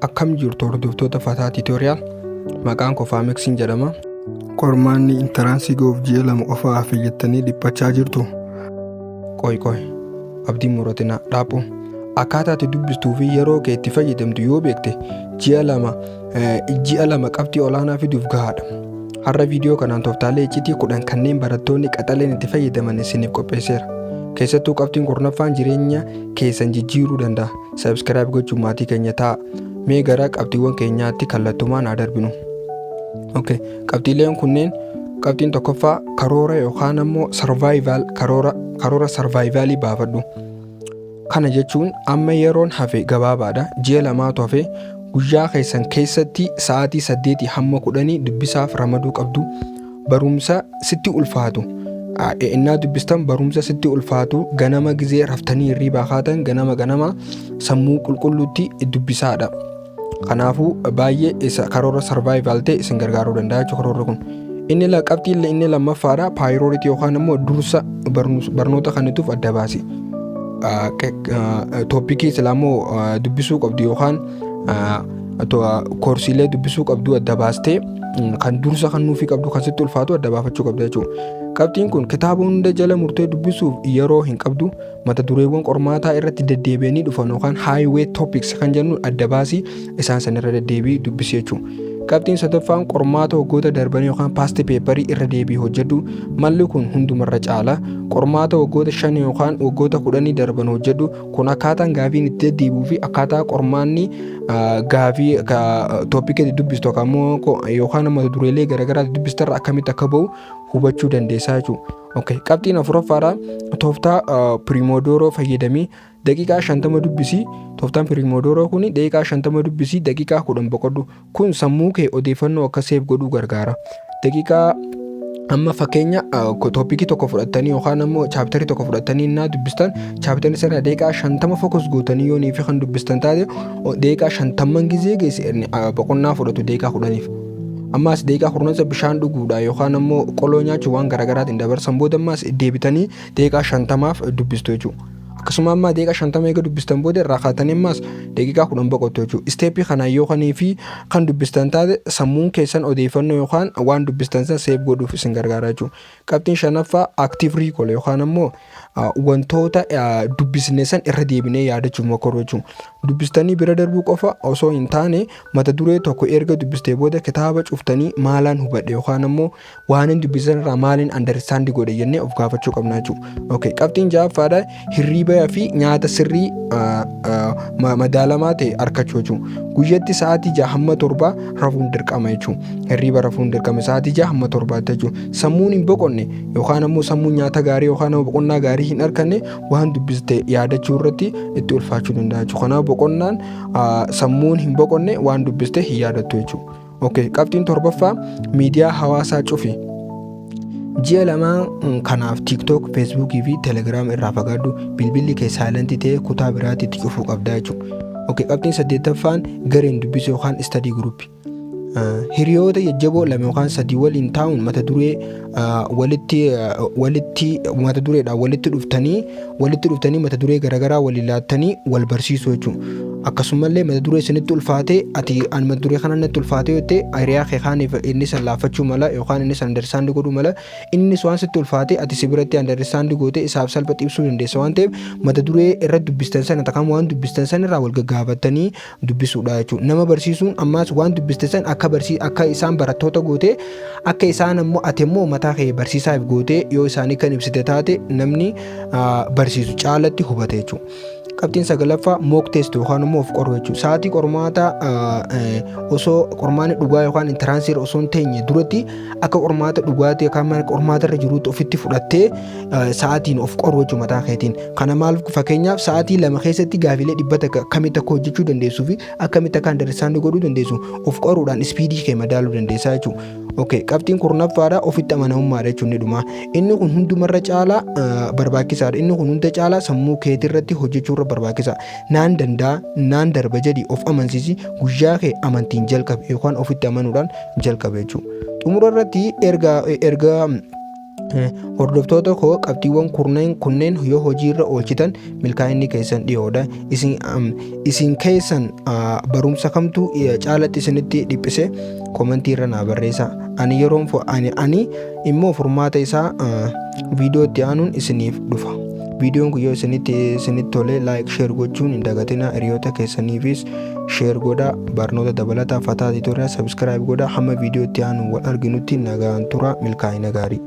Akkam jirtu hordoftoota Fataa Tiitooriyaal. Maqaan koo Faameksiin jedhama. Qormaanni intaraansii goof ji'a 2 qofa hafe jettanii dhiphachaa jirtu. Qoy abdii muratina dhaabuu. Akkaataa itti dubbistuu fi yeroo kee itti fayyadamtu yoo beekte ji'a 2 qabxii olaanaa fiduuf gahaadha. Har'a viidiyoo kanaan tooftaalee icciitii 10 kanneen barattoonni qaxaleen itti fayyadaman isiniif qopheesseera. Keessattuu qabxiin 4ffaan jireenya keessan jijjiiruu danda'a. Subscribe gochuun maatii keenya ta'a. Mee gara qabxiiwwan keenyaatti kallattumaan haa darbinu. Qabxiileen kunneen qabxiin tokkoffaa karoora yookaan ammoo karoora sarvaayivaalii baafadhu. Kana jechuun amma yeroon hafe gabaabaadha. Ji'a 2tu hafe guyyaa keessan keessatti sa'aatii 8 hamma 10 dubbisaaf ramaduu qabdu. Barumsa sitti ulfaatu. Innaa dubbistan barumsa sitti ulfaatu ganama gizee raftanii hirriibaa kaatan ganama sammuu qulqulluutti dubbisaadha. Kanaafuu baay'ee isa karoora sarvaayivaal ta'e isin gargaaruu danda'a jechuudha karoorri kun. Inni lammaffaadha paayirooritii yookaan immoo dursa barnoota kanituuf adda baasi. Tooppikii islaamoo dubbisuu qabdu yookaan koorsiilee dubbisuu qabdu adda baastee kan dursa kan nuufii qabdu kan sitti ulfaatu adda baafachuu qabda jechuudha. Qabxiin kun kitaaba hunda jala murtee dubbisuuf yeroo hin qabdu mata dureewwan qormaataa irratti deddeebi'anii dhufan yookaan highway topics kan jennu adda baasii isaan sanirra deddeebii dubbisi jechuudha. Qabxiin sadaffaan qormaata waggoota darbanii yookaan past paperii irra deebii hojjedhu. Malli kun hundumarra caala qormaata waggoota 5 yookaan waggoota 10 darban hojjedhu. Kun akkaataan gaafiin itti deddeebi'uu fi akkaataa qormaanni gaafii toopikii dubbistu yookaan mata dureelee garaagaraa dubbistarra akkamitti akka ba'u hubachuu dandeessaa jechuudha. Qabxiin afuraffaadha tooftaa Primodooroo fayyadamii daqiiqaa 50 dubbisii. Tooftaan Primodooroo kun daqiiqaa 50 dubbisii daqiiqaa 10 boqodhu. Kun sammuu kee odeeffannoo akka seef godhuu gargaara. Daqiiqaa amma fakkeenya toopikii tokko fudhattanii yookaan ammoo chaaptarii tokko fudhattanii innaa dubbistan chaaptarii sana daqiiqaa 50 fokus gootanii yoo niifi kan dubbistan taate daqiiqaa 50 gizee geesse boqonnaa fudhatu daqiiqaa 10f. Ammaas daqiiqaa 10 bishaan dhuguudha yookaan ammoo qoloo nyaachuu waan garaagaraatiin dabarsan booda ammaas deebitanii daqiiqaa 50f dubbistu jechuudha. Akkasuma amma daqiiqaa 50 eega dubbistan booda irraa kaatanii ammaas daqiiqaa 10 boqottu jechuudha. Isteeppii kanaan yoo kaniifi kan dubbistan taate sammuun keessan odeeffannoo yookaan waan dubbistan san seef godhuuf isin gargaara jechuudha. Qabxiin 5ffaa active recall yookaan ammoo wantoota dubbisne san irra deebinee yaadachuuf mokoruu jechuudha. Dubbistanii bira darbuu qofa osoo hin taane mata duree tokko erga dubbistee booda kitaaba cuftanii maalaan hubadhe yookaan ammoo waan hin dubbisan irraa maaliin understand godhe jennee of gaafachuu qabna jechuudha. Qabxiin 6ffaadha hirriibaa fi nyaata sirrii madaalamaa ta'e argachuu jechuudha. Guyyaatti sa'aatii 6 hamma 7 rafuun dirqama jechuudha. Hirriiba rafuun dirqama sa'aatii 6 hamma 7 jechuudha. Sammuun hin boqonne yookaan ammoo sammuun nyaata gaarii yookaan ammoo boqonnaa gaarii hin arganne waan dubbiste yaadachuu irratti itti ulfaachuu danda'a jechuudha. Kanaaf boqonnaan sammuun hin boqonne waan dubbiste hin yaadattu jechuudha. Qabxiin 7ffaa miidiyaa hawaasaa cufi. Ji'a 2 kanaaf TikTok, Facebook fi Telegram irraa fagaadhu. Bilbilli kee saayilentii ta'ee kutaa biraatti itti cufuu qabda jechuudha. Qabxiin 8ffaan gareen dubbisuu yookaan study group. Hiriyoota jajjaboo 2 yookaan 3 waliin taa'uun mata duree walitti dhuftanii mata duree garaagaraa waliin laattanii wal barsiisuu jechuudha. Akkasumallee mata duree isinitti ulfaatee ati an mata duree kana natti ulfaatee yoo ta'e hiriyaa kee kaaniif inni san laafachuu mala yookaan inni san understand godhuu mala inni waan sitti ulfaatee ati si biratti understand gootee isaaf salphaatti ibsuu dandeessa waan ta'eef mata duree irra dubbistan sana takkaan waan dubbistan san irraa wal gaggaafatanii dubbisuudha jechuudha. Nama barsiisuun ammaas waan dubbistan san akka isaan barattoota gootee akka isaan ammoo ati immoo mataa kee barsiisaaf gootee yoo isaanii kan ibsite taate namni barsiisu caalatti hubate jechuudha. Qabxiin 9ffaa mock test yookaan immoo of qoruu jechuudha. Sa'aatii qormaata osoo qormaanni dhugaa yookaan intaraansiirra osoo hin teenye duratti akka qormaata dhugaatii yookaan qormaata irra jiruutti ofitti fudhattee sa'aatiin of qoruu jechuudha mataa keetiin. Kana maal fakkeenyaaf sa'aatii 2 keessatti gaafilee 100 akkamitti akka hojjechuu dandeessuu fi akkamitti akka understand godhuu dandeessu of qoruudhaan ispiidii kee madaaluu dandeessaa jechuudha. Qabxiin 9ffaadha ofitti amanamummaadha jechuun ni dhuma. Inni kun hundumarra caalaa barbaachisaadha. Inni kun hunda caalaa sammuu keetirratti hojjechuu barbaachisa. Naan danda'a naan darba jedhi of amansiisi guyyaa kee amantiin jalqabe yookaan ofitti amanuudhaan jalqabe jechuudha. Xumura irratti erga Hordoftoota koo qabxiiwwan kunneen yoo hojiirra oolchitan milkaa'inni keessan dhiyoodha. Isin keessan barumsa kamtu caalatti isinitti dhiphise komentii irra naa barreessaa. Ani immoo furmaata isaa viidiyoo itti aanuun isiniif dhufa. Viidiyoon kun yoo isinitti tole like share gochuun hin dagatinaa. Hiriyoota keessaniifis share godhaa. Barnoota dabalataa fataa tiitooriyaa subscribe godhaa. Hamma viidiyoo itti aanu wal arginutti nagaan turaa. Milkaa'ina gaarii.